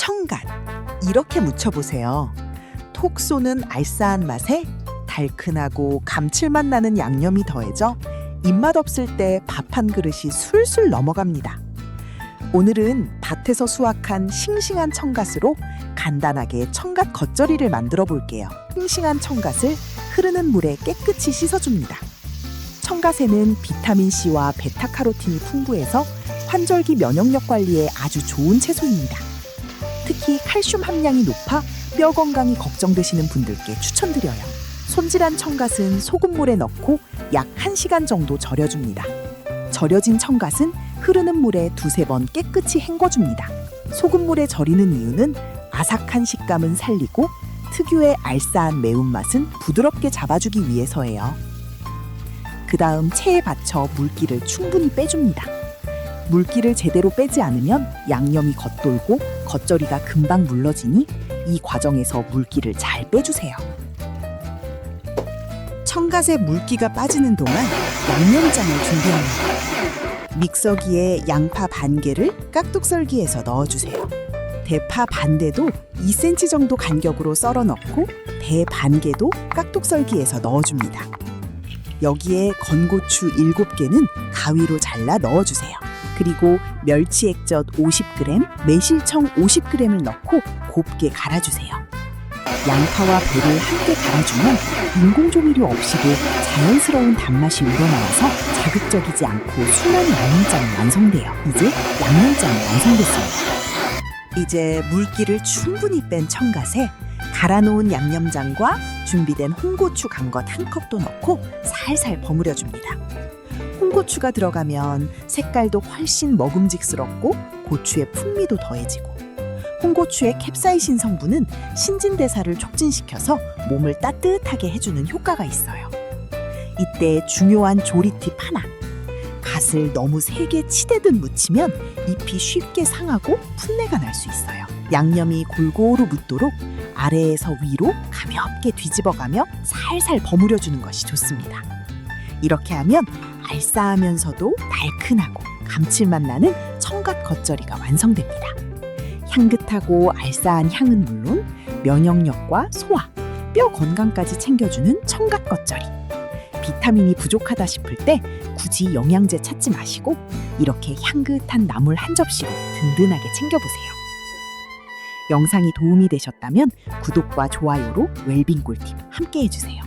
청갓 이렇게 무쳐보세요. 톡 쏘는 알싸한 맛에 달큰하고 감칠맛 나는 양념이 더해져 입맛 없을 때 밥 한 그릇이 술술 넘어갑니다. 오늘은 밭에서 수확한 싱싱한 청갓으로 간단하게 청갓 겉절이를 만들어 볼게요. 싱싱한 청갓을 흐르는 물에 깨끗이 씻어줍니다. 청갓에는 비타민C와 베타카로틴이 풍부해서 환절기 면역력 관리에 아주 좋은 채소입니다. 특히 칼슘 함량이 높아 뼈 건강이 걱정되시는 분들께 추천드려요. 손질한 청갓은 소금물에 넣고 약 1시간 정도 절여줍니다. 절여진 청갓은 흐르는 물에 2~3번 깨끗이 헹궈줍니다. 소금물에 절이는 이유는 아삭한 식감은 살리고 특유의 알싸한 매운맛은 부드럽게 잡아주기 위해서예요. 그 다음 체에 받쳐 물기를 충분히 빼줍니다. 물기를 제대로 빼지 않으면 양념이 겉돌고 겉절이가 금방 물러지니 이 과정에서 물기를 잘 빼주세요. 청갓의 물기가 빠지는 동안 양념장을 준비합니다. 믹서기에 양파 반 개를 깍둑썰기해서 넣어주세요. 대파 반 대도 2cm 정도 간격으로 썰어 넣고 대 반 개도 깍둑썰기해서 넣어줍니다. 여기에 건고추 7개는 가위로 잘라 넣어주세요. 그리고 멸치 액젓 50g, 매실청 50g을 넣고 곱게 갈아주세요. 양파와 배를 함께 갈아주면 인공조미료 없이도 자연스러운 단맛이 우러나와서 자극적이지 않고 순한 양념장이 완성돼요. 이제 양념장이 완성됐습니다. 이제 물기를 충분히 뺀 청갓에 갈아놓은 양념장과 준비된 홍고추 간 것 1컵도 넣고 살살 버무려줍니다. 홍고추가 들어가면 색깔도 훨씬 먹음직스럽고 고추의 풍미도 더해지고 홍고추의 캡사이신 성분은 신진대사를 촉진시켜서 몸을 따뜻하게 해주는 효과가 있어요. 이때 중요한 조리 팁 하나. 갓을 너무 세게 치대듯 무치면 잎이 쉽게 상하고 풋내가 날 수 있어요. 양념이 골고루 묻도록 아래에서 위로 가볍게 뒤집어가며 살살 버무려주는 것이 좋습니다. 이렇게 하면 알싸하면서도 달큰하고 감칠맛 나는 청갓 겉절이가 완성됩니다. 향긋하고 알싸한 향은 물론 면역력과 소화, 뼈 건강까지 챙겨주는 청갓 겉절이. 비타민이 부족하다 싶을 때 굳이 영양제 찾지 마시고 이렇게 향긋한 나물 한 접시로 든든하게 챙겨보세요. 영상이 도움이 되셨다면 구독과 좋아요로 웰빙 꿀팁 함께 해주세요.